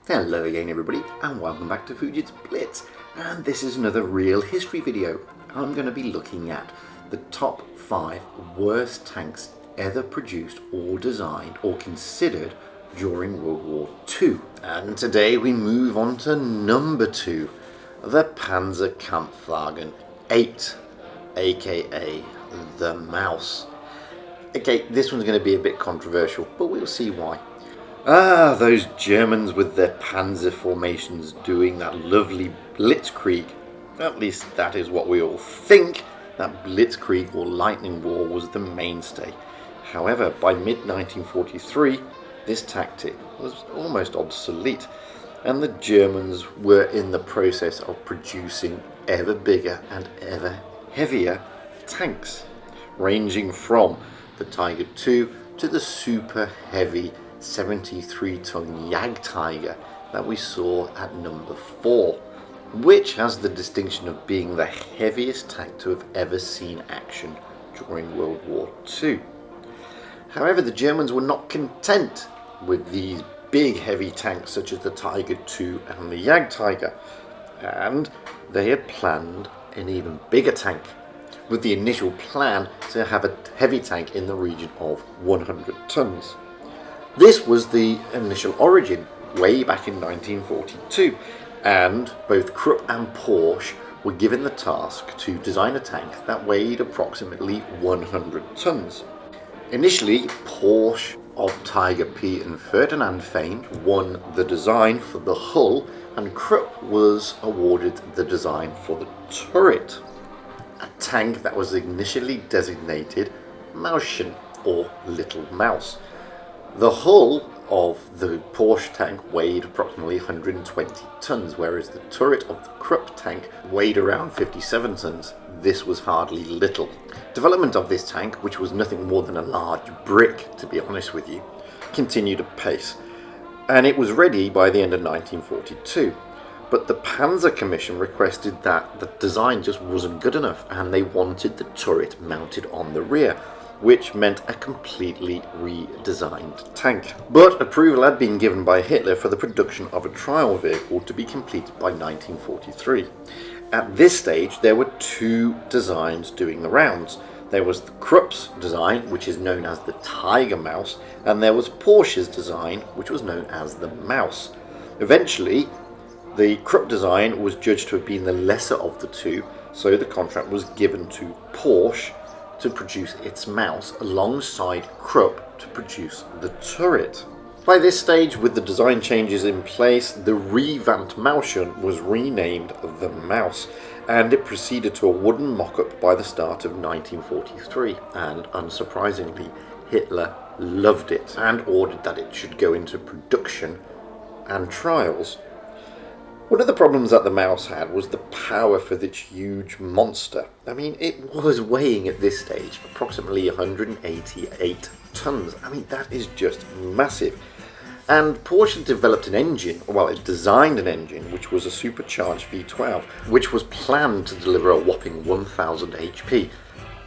Hello again everybody, and welcome back to Fujit's Blitz, and this is another real history video. I'm going to be looking at the top 5 worst tanks ever produced or designed or considered during World War II. And today we move on to number 2, the Panzerkampfwagen 8, aka the MAUS. Okay, this one's going to be a bit controversial, but we'll see why. Those Germans with their panzer formations doing that lovely blitzkrieg. At least that is what we all think. That blitzkrieg or lightning war was the mainstay. However, by mid-1943, this tactic was almost obsolete, and the Germans were in the process of producing ever bigger and ever heavier tanks, ranging from the Tiger II to the super heavy 73-ton Jagdtiger that we saw at number 4, which has the distinction of being the heaviest tank to have ever seen action during World War II. However, the Germans were not content with these big heavy tanks such as the Tiger II and the Jagdtiger, and they had planned an even bigger tank, with the initial plan to have a heavy tank in the region of 100 tons. This was the initial origin, way back in 1942, and both Krupp and Porsche were given the task to design a tank that weighed approximately 100 tons. Initially, Porsche of Tiger P and Ferdinand fame won the design for the hull, and Krupp was awarded the design for the turret, a tank that was initially designated Mauschen, or Little Mouse. The hull of the Porsche tank weighed approximately 120 tons, whereas the turret of the Krupp tank weighed around 57 tons. This was hardly little. Development of this tank, which was nothing more than a large brick, to be honest with you, continued apace, and it was ready by the end of 1942. But the Panzer Commission requested that the design just wasn't good enough, and they wanted the turret mounted on the rear, which meant a completely redesigned tank. But approval had been given by Hitler for the production of a trial vehicle to be completed by 1943. At this stage, there were 2 designs doing the rounds. There was the Krupp's design, which is known as the Tiger Mouse, and there was Porsche's design, which was known as the Mouse. Eventually, the Krupp design was judged to have been the lesser of the 2, so the contract was given to Porsche to produce its Mouse alongside Krupp to produce the turret. By this stage, with the design changes in place, the revamped Mauschen was renamed the Mouse, and it proceeded to a wooden mock-up by the start of 1943, and unsurprisingly, Hitler loved it and ordered that it should go into production and trials. One of the problems that the Mouse had was the power for this huge monster. I mean, it was weighing at this stage approximately 188 tons. I mean, that is just massive. And Porsche developed an engine, well, it designed an engine, which was a supercharged V12, which was planned to deliver a whopping 1000 HP.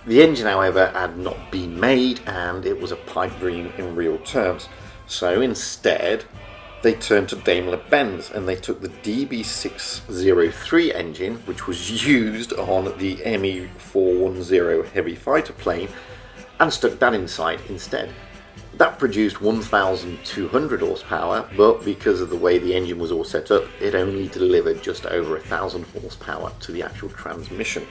The engine, however, had not been made, and it was a pipe dream in real terms. So instead, they turned to Daimler-Benz, and they took the DB603 engine, which was used on the Me-410 heavy fighter plane, and stuck that inside instead. That produced 1,200 horsepower, but because of the way the engine was all set up, it only delivered just over 1,000 horsepower to the actual transmission.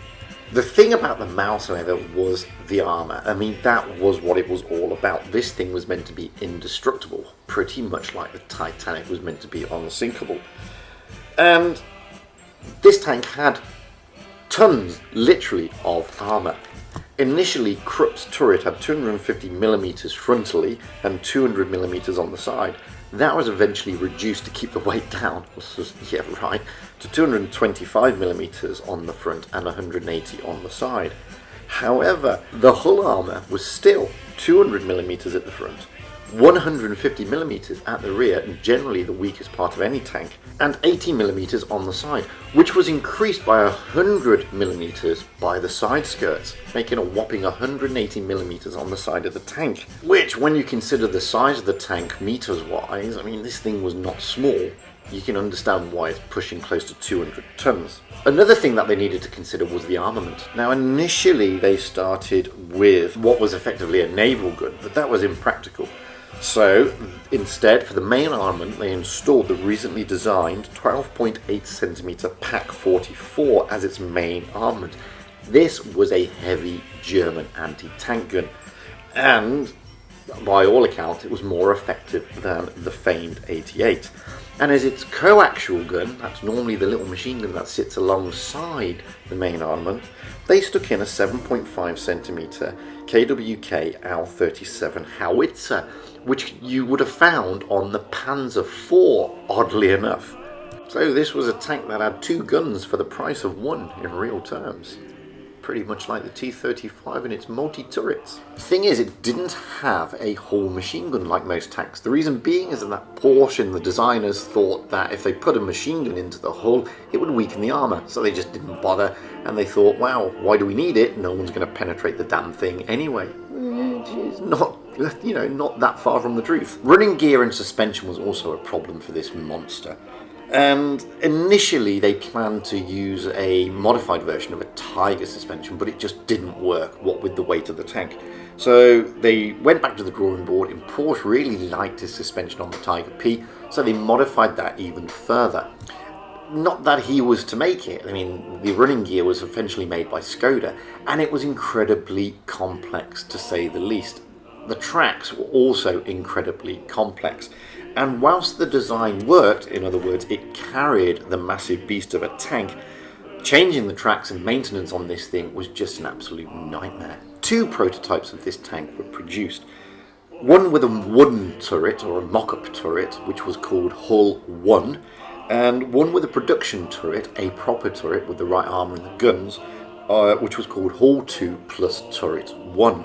The thing about the Mouse, however, was the armour. I mean, that was what it was all about. This thing was meant to be indestructible, pretty much like the Titanic was meant to be unsinkable. And this tank had tons, literally, of armour. Initially, Krupp's turret had 250mm frontally and 200mm on the side. That was eventually reduced to keep the weight down, yeah right, to 225mm on the front and 180 on the side. However, the hull armour was still 200mm at the front, 150mm at the rear, generally the weakest part of any tank, and 80mm on the side, which was increased by 100mm by the side skirts, making a whopping 180mm on the side of the tank. Which, when you consider the size of the tank meters wise, I mean, this thing was not small. you can understand why it's pushing close to 200 tons. Another thing that they needed to consider was the armament. Now initially they started with what was effectively a naval gun, but that was impractical. So instead, for the main armament, they installed the recently designed 12.8cm Pak 44 as its main armament. This was a heavy German anti-tank gun, and by all accounts it was more effective than the famed 88. And as its coaxial gun, that's normally the little machine gun that sits alongside the main armament, they stuck in a 7.5cm KWK Al-37 howitzer, which you would have found on the Panzer IV, oddly enough. So this was a tank that had two guns for the price of one in real terms. Pretty much like the T-35 and its multi-turrets. The thing is, it didn't have a whole machine gun like most tanks. The reason being is that Porsche and the designers thought that if they put a machine gun into the hull, it would weaken the armour, so they just didn't bother, and they thought, wow, why do we need it? No one's going to penetrate the damn thing anyway. Which is not, not that far from the truth. Running gear and suspension was also a problem for this monster. And initially they planned to use a modified version of a Tiger suspension, but it just didn't work, what with the weight of the tank. So they went back to the drawing board, and Porsche really liked his suspension on the Tiger P, so they modified that even further. Not that he was to make it. I mean, the running gear was eventually made by Skoda, and it was incredibly complex, to say the least. The tracks were also incredibly complex. And whilst the design worked, in other words, it carried the massive beast of a tank, changing the tracks and maintenance on this thing was just an absolute nightmare. Two prototypes of this tank were produced. One with a wooden turret, or a mock-up turret, which was called Hull 1, and one with a production turret, a proper turret with the right armour and the guns, which was called Hull 2 plus Turret 1.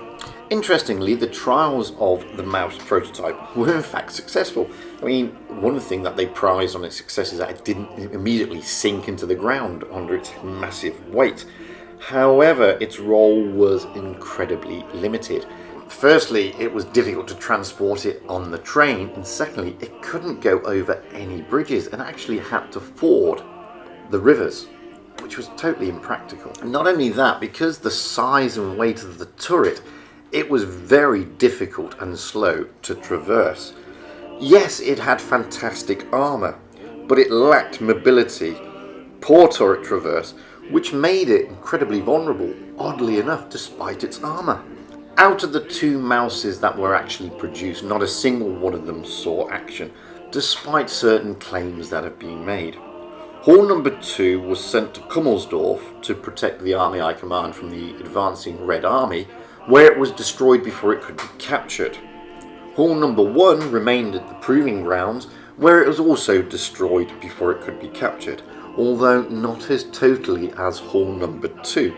Interestingly, the trials of the MAUS prototype were in fact successful. I mean, one thing that they prized on its success is that it didn't immediately sink into the ground under its massive weight. However, its role was incredibly limited. Firstly, it was difficult to transport it on the train, and secondly, it couldn't go over any bridges and actually had to ford the rivers, which was totally impractical. And not only that, because the size and weight of the turret, it was very difficult and slow to traverse. Yes, it had fantastic armour, but it lacked mobility, poor turret traverse, which made it incredibly vulnerable, oddly enough, despite its armour. Out of the two MAUSes that were actually produced, not a single one of them saw action, despite certain claims that have been made. Hull number 2 was sent to Kummelsdorf to protect the Army I command from the advancing Red Army, where it was destroyed before it could be captured. Hull number 1 remained at the proving grounds, where it was also destroyed before it could be captured, although not as totally as Hull number 2.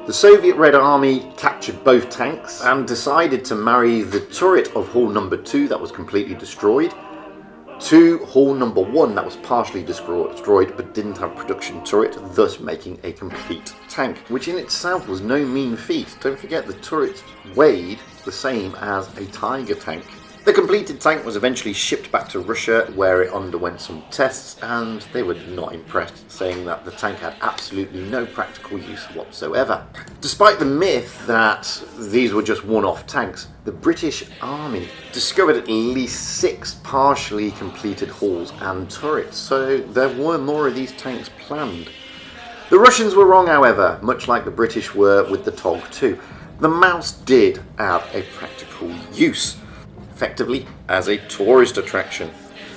The Soviet Red Army captured both tanks and decided to marry the turret of Hull number 2 that was completely destroyed to Hull number 1 that was partially destroyed but didn't have production turret, thus making a complete tank, which in itself was no mean feat. Don't forget, the turret weighed the same as a Tiger tank. The completed tank was eventually shipped back to Russia, where it underwent some tests, and they were not impressed, saying that the tank had absolutely no practical use whatsoever. Despite the myth that these were just one-off tanks, the British Army discovered at least 6 partially completed hulls and turrets, so there were more of these tanks planned. The Russians were wrong, however, much like the British were with the TOG-2. The MAUS did have a practical use, effectively as a tourist attraction.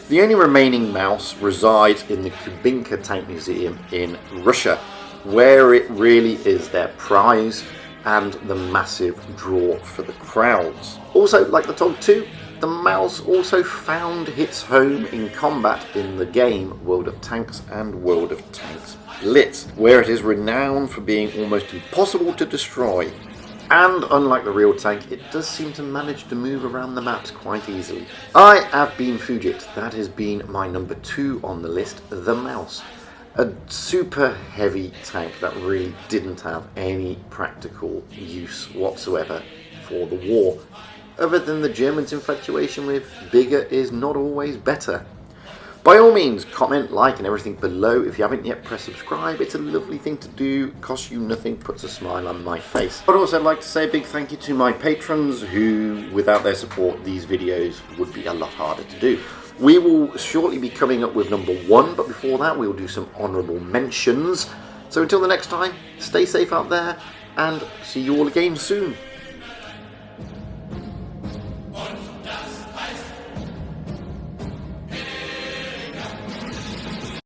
The only remaining MAUS resides in the Kubinka Tank Museum in Russia, where it really is their prize and the massive draw for the crowds. Also, like the TOG-2, the MAUS also found its home in combat in the game World of Tanks and World of Tanks Blitz, where it is renowned for being almost impossible to destroy. And unlike the real tank, it does seem to manage to move around the maps quite easily. I have been Fujit. That has been my number 2 on the list, the MAUS. A super heavy tank that really didn't have any practical use whatsoever for the war, other than the Germans' infatuation with bigger is not always better. By all means, comment, like and everything below. If you haven't yet, press subscribe. It's a lovely thing to do, costs you nothing, puts a smile on my face. I'd also like to say a big thank you to my patrons who, without their support, these videos would be a lot harder to do. We will shortly be coming up with number 1, but before that we will do some honourable mentions. So until the next time, stay safe out there and see you all again soon.